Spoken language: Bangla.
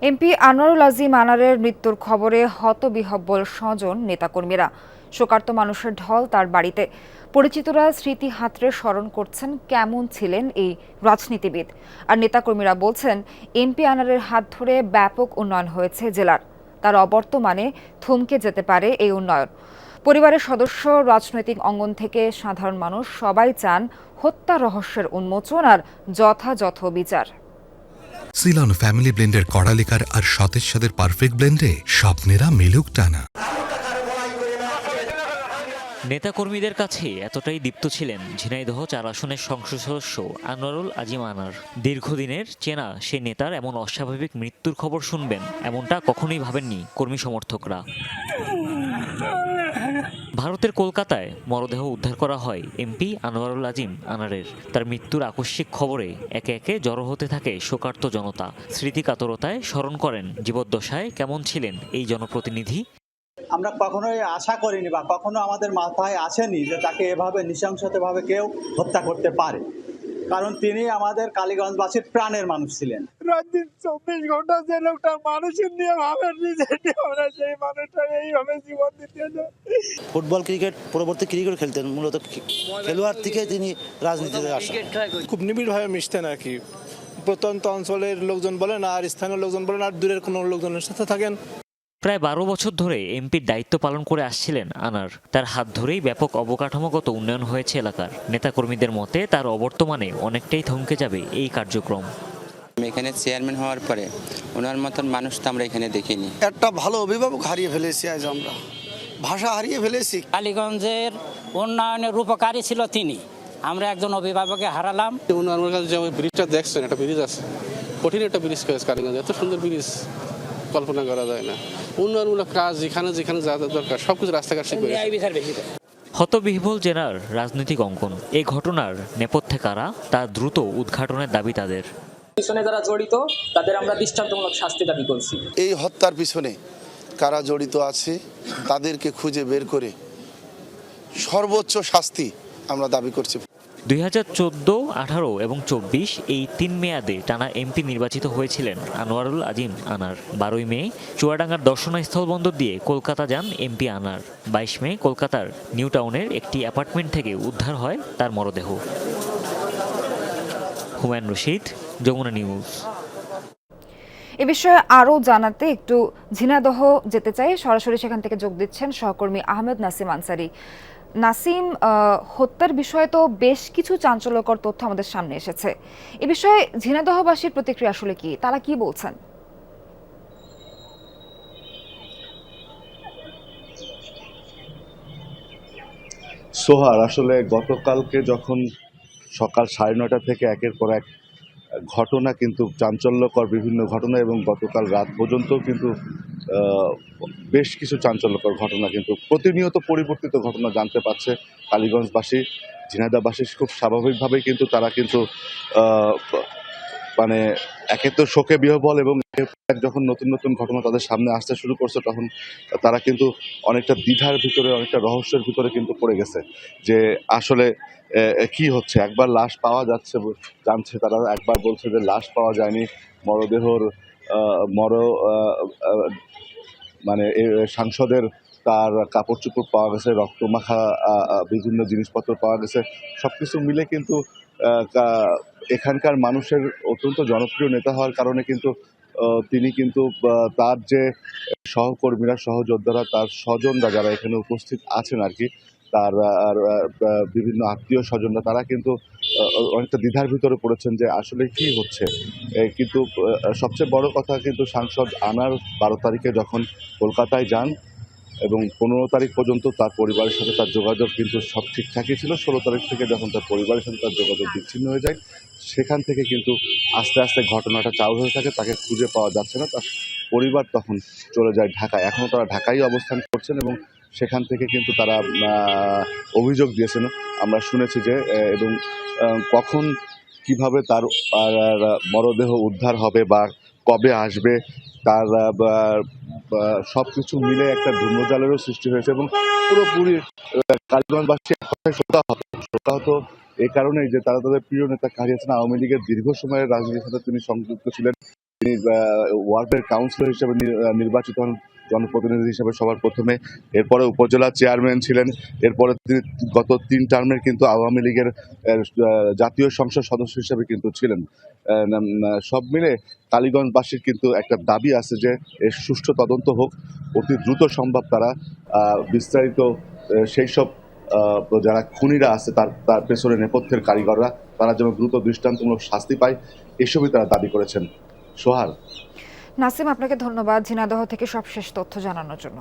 এমপি আনোয়ারুল আজিম আনারের মৃত্যুর খবরে হতবিহ্বল স্বজন নেতাকর্মীরা। শোকার্ত মানুষের ঢল তার বাড়িতে। পরিচিতরা স্মৃতি হাতড়ে স্মরণ করছেন কেমন ছিলেন এই রাজনীতিবিদ। আর নেতাকর্মীরা বলছেন, এমপি আনারের হাত ধরে ব্যাপক উন্নয়ন হয়েছে জেলার। তার অবর্তমানে থমকে যেতে পারে এই উন্নয়ন। পরিবারের সদস্য, রাজনৈতিক অঙ্গন থেকে সাধারণ মানুষ সবাই চান হত্যা রহস্যের উন্মোচন আর যথাযথ বিচার। সিলন ফ্যামিলি ব্লেন্ডের কড়ালিকার আর সতেজ সাদের পারফেক্ট ব্লেন্ডে স্বপ্নেরা মেলুক টানা। নেতাকর্মীদের কাছে এতটাই দীপ্ত ছিলেন ঝিনাইদহ 4 আসনের সংসদ সদস্য আনোয়ারুল আজিম আনার। দীর্ঘদিনের চেনা সে নেতার এমন অস্বাভাবিক মৃত্যুর খবর শুনবেন এমনটা কখনোই ভাবেননি কর্মী সমর্থকরা। ভারতের কলকাতায় মরদেহ উদ্ধার করা হয় এমপি আনোয়ারুল আজিম আনারের। তার মৃত্যুর আকস্মিক খবরে একে একে জড়ো হতে থাকে শোকার্ত জনতা। স্মৃতিকাতরতায় স্মরণ করেন জীবদ্দশায় কেমন ছিলেন এই জনপ্রতিনিধি। আমরা কখনোই আশা করিনি বা কখনো আমাদের মাথায় আসেনি যে তাকে এভাবে নৃশংসভাবে কেউ হত্যা করতে পারে, কারণ তিনি আমাদের কালীগঞ্জবাসীর প্রাণের মানুষ ছিলেন। রাতদিন 24 ঘন্টা যে লোকটা মানুষের নিয়ে ভাবেন আমরা সেই মানুষটা এইভাবে জীবন দিতে। ফুটবল, ক্রিকেট, পরবর্তী ক্রিকেট খেলতেন। মূলত খেলোয়াড় থেকে তিনি রাজনীতিতে আসেন। খুব নিবিড়ভাবে মিশতেন আর কি। প্রত্যন্ত অঞ্চলের লোকজন বলেন আর স্থানীয় লোকজন বলেন আর দূরের কোনো লোকজনের সাথে থাকেন। প্রায় 12 বছর ধরে এমপির দায়িত্ব পালন করে আসছিলেন আনার। তার হাত ধরেই ব্যাপক অবকাঠামোগত উন্নয়ন হয়েছে এলাকার। নেতাকর্মীদের মতে তার অবর্তমানে অনেকটাই থমকে যাবে এই কার্যক্রম। এখানে চেয়ারম্যান হওয়ার পরে ওনার মতন মানুষ তো আমরা এখানে দেখিনি। একটা ভালো অভিভাবক হারিয়ে ফেলেছি, আজ আমরা ভাষা হারিয়ে ফেলেছি। কালীগঞ্জের উন্নয়নের রূপকারী ছিল তিনি। আমরা একজন অভিভাবককে হারালাম। উন্নয়নের কাছে যে ব্রিজটা দেখছেন, একটা ব্রিজ আছে, কঠিন একটা ব্রিজ করেছে কালীগঞ্জে। এত সুন্দর ব্রিজ কল্পনা করা যায় না। উন্নয়নমূলক কাজ যেখানে যেখানে যা দরকার সবকিছু রাস্তাঘাট শিখবে। হতবিহ্বল জেলার রাজনৈতিক অঙ্গন। এই ঘটনার নেপথ্যে কারা তা দ্রুত উদ্ঘাটনের দাবি তাদের। পিছনে যারা জড়িত তাদের আমরা দৃষ্টান্তমূলক শাস্তি দাবি করছি। এই হত্যার পিছনে কারা জড়িত আছে তাদেরকে খুঁজে বের করে সর্বোচ্চ শাস্তি আমরা দাবি করছি। 2014, 18 এবং 24 এই 3 মেয়াদে টানা এমপি নির্বাচিত হয়েছিলেন আনোয়ারুল আজিম আনার। 12 মে চুয়াডাঙ্গার দর্শনস্থল বন্দর দিয়ে কলকাতা যান এমপি আনার। 22 মে কলকাতার নিউ টাউনের একটি অ্যাপার্টমেন্ট থেকে উদ্ধার হয় তার মরদেহ। হুমায়ুন রশিদ, যমুনা নিউজ। এ বিষয়ে আরও জানাতে একটু ঝিনাইদহ যেতে চাই। সরাসরি সেখান থেকে যোগ দিচ্ছেন সহকর্মী আহমেদ নাসিম আনসারি। নাসিম, হত্যার বিষয়ে তো বেশ কিছু চাঞ্চল্যকর তথ্য আমাদের সামনে এসেছে। এ বিষয়ে ঝিনাইদহবাসীর প্রতিক্রিয়া আসলে কি, তারা কি বলছেন? সোহার, আসলে গতকালকে যখন সকাল 9:30 থেকে একের পর এক ঘটনা, কিন্তু চাঞ্চল্যকর বিভিন্ন ঘটনা, এবং গতকাল রাত পর্যন্ত কিন্তু বেশ কিছু চাঞ্চল্যকর ঘটনা, কিন্তু প্রতিনিয়ত পরিবর্তিত ঘটনা জানতে পারছে কালীগঞ্জবাসী, ঝিনাইদহবাসী। খুব স্বাভাবিকভাবেই কিন্তু তারা কিন্তু মানে একে তো শোকে বিহ্বল, এবং যখন নতুন নতুন ঘটনা তাদের সামনে আসতে শুরু করছে তখন তারা কিন্তু অনেকটা দ্বিধার ভিতরে, অনেকটা রহস্যের ভিতরে কিন্তু পড়ে গেছে যে আসলে কি হচ্ছে। একবার লাশ পাওয়া যাচ্ছে জানছে তারা, একবার বলছে যে লাশ পাওয়া যায়নি, মরদেহর মানে সাংসদের তার কাপড় চোপড় পাওয়া গেছে, রক্তমাখা বিভিন্ন জিনিসপত্র পাওয়া গেছে। সবকিছু মিলে কিন্তু এখানকার মানুষের অত্যন্ত জনপ্রিয় নেতা হওয়ার কারণে কিন্তু তিনি কিন্তু তার যে সহকর্মীরা, সহযোদ্ধারা, তার স্বজনরা যারা এখানে উপস্থিত আছেন আর কি, তার বিভিন্ন আত্মীয় স্বজনরা, তারা কিন্তু অনেকটা দ্বিধার ভিতরে পড়েছেন যে আসলে কি হচ্ছে। কিন্তু সবচেয়ে বড় কথা, কিন্তু সাংসদ আনার 12 তারিখে যখন কলকাতায় যান এবং 15 তারিখ পর্যন্ত তার পরিবারের সাথে তার যোগাযোগ কিন্তু সব ঠিকঠাকই ছিল। 16 তারিখ থেকে যখন তার পরিবারের সাথে তার যোগাযোগ বিচ্ছিন্ন হয়ে যায়, সেখান থেকে কিন্তু আস্তে আস্তে ঘটনাটা চালু হয়ে থাকে। তাকে খুঁজে পাওয়া যাচ্ছে না। তার পরিবার তখন চলে যায় ঢাকায়। এখনও তারা ঢাকায় অবস্থান করছেন এবং সেখান থেকে কিন্তু তারা অভিযোগ দিয়েছেন, আমরা শুনেছি যে, এবং কখন কিভাবে তার মরদেহ উদ্ধার হবে বা কবে আসবে, তার সব কিছু মিলে একটা ধূম্রজালেরও সৃষ্টি হয়েছে। এবং পুরোপুরি কালীগঞ্জবাসী শোকাহত এই কারণেই যে তারা তাদের প্রিয় নেতাকে হারিয়েছেন। আওয়ামী লীগের দীর্ঘ সময়ের রাজনীতির সাথে তিনি সংযুক্ত ছিলেন, তিনি ওয়ার্ডের কাউন্সিলর হিসেবে নির্বাচিত হন জনপ্রতিনিধি হিসেবে সবার প্রথমে, এরপরে উপজেলা চেয়ারম্যান ছিলেন, এরপরে তিনি গত 3 টার্মের কিন্তু আওয়ামী লীগের জাতীয় সংসদ সদস্য হিসেবে কিন্তু ছিলেন। সব মিলে কালীগঞ্জবাসীর কিন্তু একটা দাবি আছে যে এর সুষ্ঠু তদন্ত হোক, অতি দ্রুত সম্ভব তারা বিস্তারিত সেই সব যারা খুনিরা আছে তার পেছনে নেপথ্যের কারিগররা তারা যেন দ্রুত দৃষ্টান্তমূলক শাস্তি পায়, এসবই তারা দাবি করেছেন। সোহার। নাসিম, আপনাকে ধন্যবাদ ঝিনাইদহ থেকে সবশেষ তথ্য জানানোর জন্য।